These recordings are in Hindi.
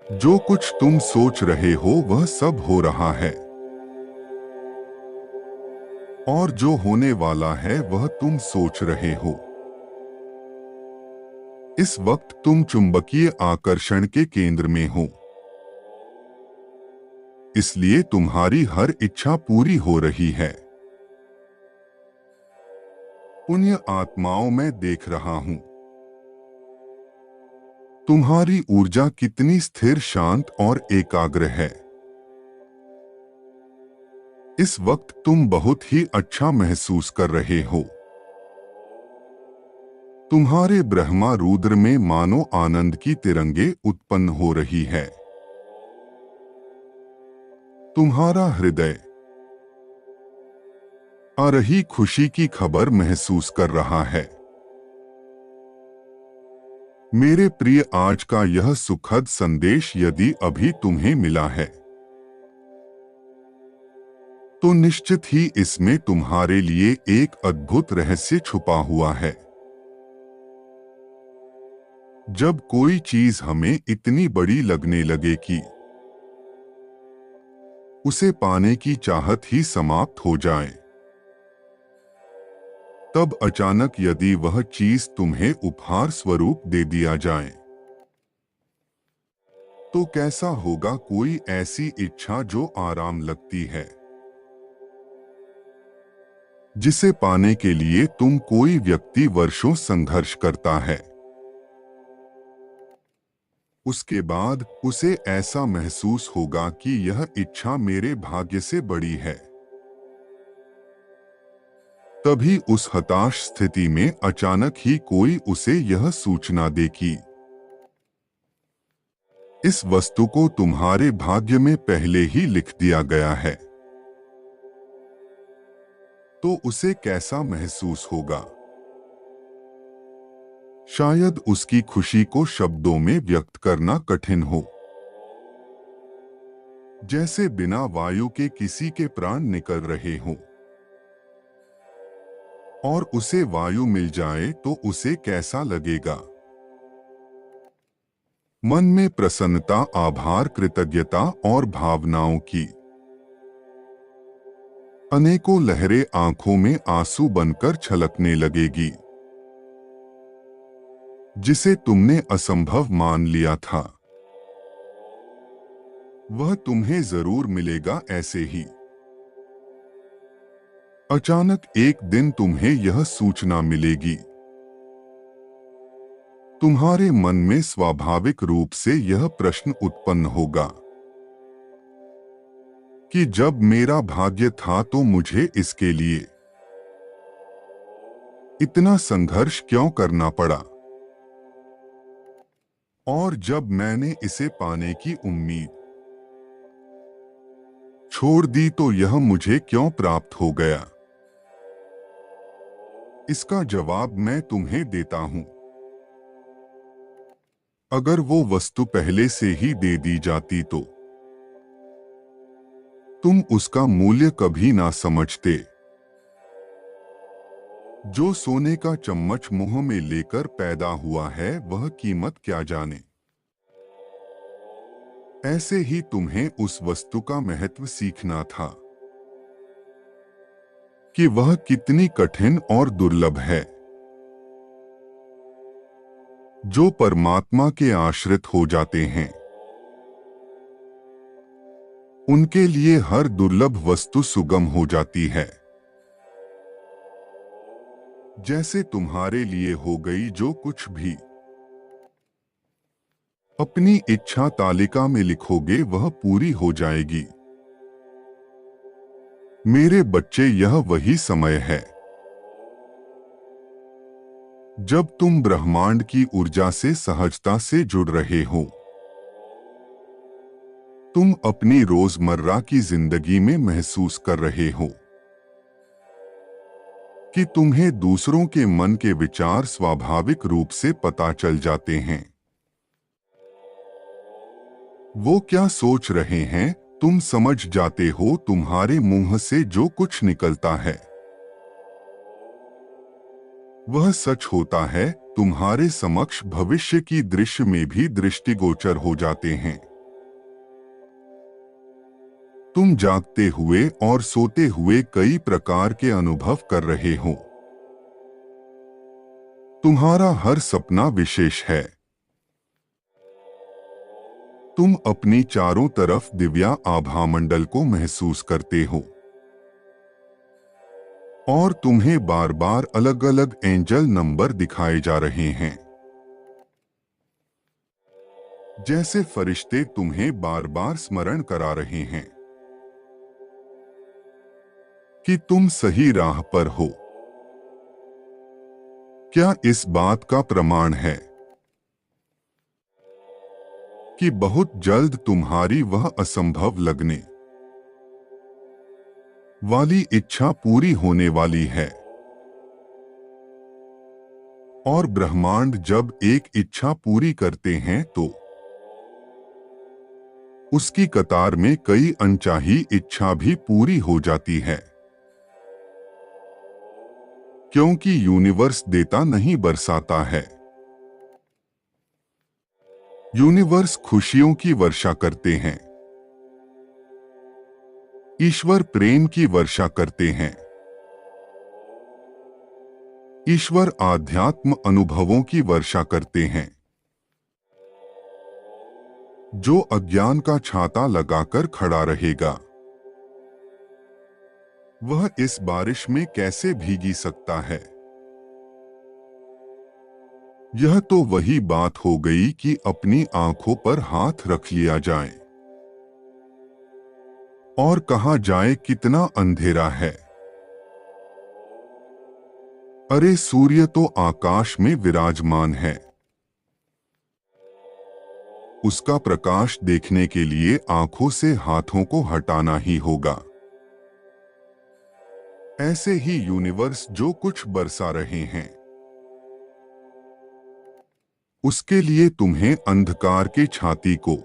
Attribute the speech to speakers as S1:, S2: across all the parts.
S1: जो कुछ तुम सोच रहे हो वह सब हो रहा है, और जो होने वाला है वह तुम सोच रहे हो। इस वक्त तुम चुंबकीय आकर्षण के केंद्र में हो, इसलिए तुम्हारी हर इच्छा पूरी हो रही है। पुण्य आत्माओं में देख रहा हूं, तुम्हारी ऊर्जा कितनी स्थिर, शांत और एकाग्र है। इस वक्त तुम बहुत ही अच्छा महसूस कर रहे हो। तुम्हारे ब्रह्मा रुद्र में मानो आनंद की तिरंगे उत्पन्न हो रही है। तुम्हारा हृदय आ रही खुशी की खबर महसूस कर रहा है। मेरे प्रिय, आज का यह सुखद संदेश यदि अभी तुम्हें मिला है तो निश्चित ही इसमें तुम्हारे लिए एक अद्भुत रहस्य छुपा हुआ है। जब कोई चीज हमें इतनी बड़ी लगने लगे कि उसे पाने की चाहत ही समाप्त हो जाए, तब अचानक यदि वह चीज तुम्हें उपहार स्वरूप दे दिया जाए तो कैसा होगा। कोई ऐसी इच्छा जो आराम लगती है, जिसे पाने के लिए तुम कोई व्यक्ति वर्षों संघर्ष करता है, उसके बाद उसे ऐसा महसूस होगा कि यह इच्छा मेरे भाग्य से बड़ी है। तभी उस हताश स्थिति में अचानक ही कोई उसे यह सूचना दे कि इस वस्तु को तुम्हारे भाग्य में पहले ही लिख दिया गया है, तो उसे कैसा महसूस होगा। शायद उसकी खुशी को शब्दों में व्यक्त करना कठिन हो। जैसे बिना वायु के किसी के प्राण निकल रहे हों, और उसे वायु मिल जाए तो उसे कैसा लगेगा। मन में प्रसन्नता, आभार, कृतज्ञता और भावनाओं की अनेकों लहरें आंखों में आंसू बनकर छलकने लगेगी। जिसे तुमने असंभव मान लिया था, वह तुम्हें जरूर मिलेगा। ऐसे ही अचानक एक दिन तुम्हें यह सूचना मिलेगी। तुम्हारे मन में स्वाभाविक रूप से यह प्रश्न उत्पन्न होगा कि जब मेरा भाग्य था तो मुझे इसके लिए इतना संघर्ष क्यों करना पड़ा, और जब मैंने इसे पाने की उम्मीद छोड़ दी तो यह मुझे क्यों प्राप्त हो गया। इसका जवाब मैं तुम्हें देता हूं। अगर वो वस्तु पहले से ही दे दी जाती तो तुम उसका मूल्य कभी ना समझते। जो सोने का चम्मच मुंह में लेकर पैदा हुआ है वह कीमत क्या जाने। ऐसे ही तुम्हें उस वस्तु का महत्व सीखना था कि वह कितनी कठिन और दुर्लभ है। जो परमात्मा के आश्रित हो जाते हैं उनके लिए हर दुर्लभ वस्तु सुगम हो जाती है। जैसे तुम्हारे लिए हो गई जो कुछ भी अपनी इच्छा तालिका में लिखोगे वह पूरी हो जाएगी। मेरे बच्चे, यह वही समय है जब तुम ब्रह्मांड की ऊर्जा से सहजता से जुड़ रहे हो। तुम अपनी रोजमर्रा की जिंदगी में महसूस कर रहे हो कि तुम्हें दूसरों के मन के विचार स्वाभाविक रूप से पता चल जाते हैं। वो क्या सोच रहे हैं तुम समझ जाते हो। तुम्हारे मुंह से जो कुछ निकलता है वह सच होता है। तुम्हारे समक्ष भविष्य की दृश्य में भी दृष्टिगोचर हो जाते हैं। तुम जागते हुए और सोते हुए कई प्रकार के अनुभव कर रहे हो। तुम्हारा हर सपना विशेष है। तुम अपनी चारों तरफ दिव्या आभामंडल को महसूस करते हो और तुम्हें बार बार अलग अलग एंजल नंबर दिखाए जा रहे हैं, जैसे फरिश्ते तुम्हें बार बार स्मरण करा रहे हैं कि तुम सही राह पर हो। क्या इस बात का प्रमाण है कि बहुत जल्द तुम्हारी वह असंभव लगने वाली इच्छा पूरी होने वाली है? और ब्रह्मांड जब एक इच्छा पूरी करते हैं तो उसकी कतार में कई अनचाही इच्छा भी पूरी हो जाती है, क्योंकि यूनिवर्स देता नहीं बरसाता है। यूनिवर्स खुशियों की वर्षा करते हैं, ईश्वर प्रेम की वर्षा करते हैं, ईश्वर आध्यात्म अनुभवों की वर्षा करते हैं। जो अज्ञान का छाता लगाकर खड़ा रहेगा वह इस बारिश में कैसे भीगी सकता है? यह तो वही बात हो गई कि अपनी आंखों पर हाथ रख लिया जाए और कहा जाए कितना अंधेरा है। अरे सूर्य तो आकाश में विराजमान है, उसका प्रकाश देखने के लिए आंखों से हाथों को हटाना ही होगा। ऐसे ही यूनिवर्स जो कुछ बरसा रहे हैं उसके लिए तुम्हें अंधकार के छाती को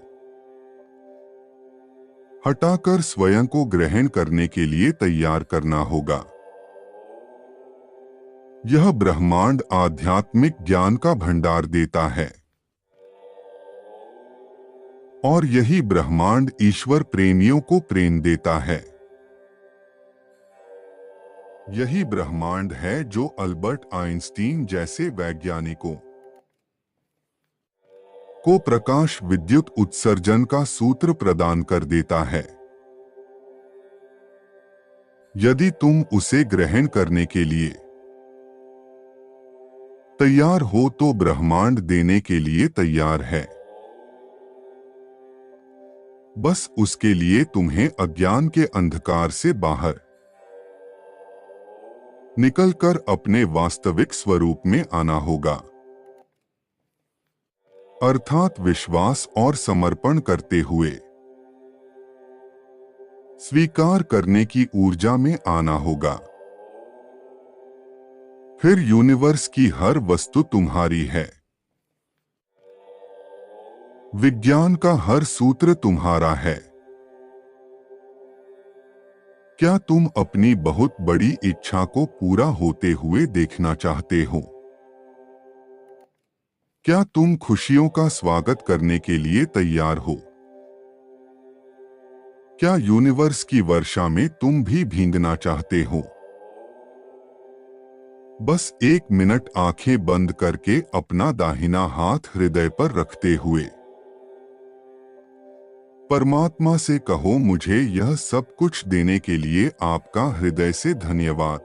S1: हटाकर स्वयं को ग्रहण करने के लिए तैयार करना होगा। यह ब्रह्मांड आध्यात्मिक ज्ञान का भंडार देता है और यही ब्रह्मांड ईश्वर प्रेमियों को प्रेम देता है। यही ब्रह्मांड है जो अल्बर्ट आइंस्टीन जैसे वैज्ञानिकों को प्रकाश विद्युत उत्सर्जन का सूत्र प्रदान कर देता है। यदि तुम उसे ग्रहण करने के लिए तैयार हो तो ब्रह्मांड देने के लिए तैयार है। बस उसके लिए तुम्हें अज्ञान के अंधकार से बाहर निकलकर अपने वास्तविक स्वरूप में आना होगा, अर्थात विश्वास और समर्पण करते हुए स्वीकार करने की ऊर्जा में आना होगा। फिर यूनिवर्स की हर वस्तु तुम्हारी है, विज्ञान का हर सूत्र तुम्हारा है। क्या तुम अपनी बहुत बड़ी इच्छा को पूरा होते हुए देखना चाहते हो? क्या तुम खुशियों का स्वागत करने के लिए तैयार हो? क्या यूनिवर्स की वर्षा में तुम भी भीगना चाहते हो? बस 1 मिनट आंखें बंद करके अपना दाहिना हाथ हृदय पर रखते हुए परमात्मा से कहो, मुझे यह सब कुछ देने के लिए आपका हृदय से धन्यवाद।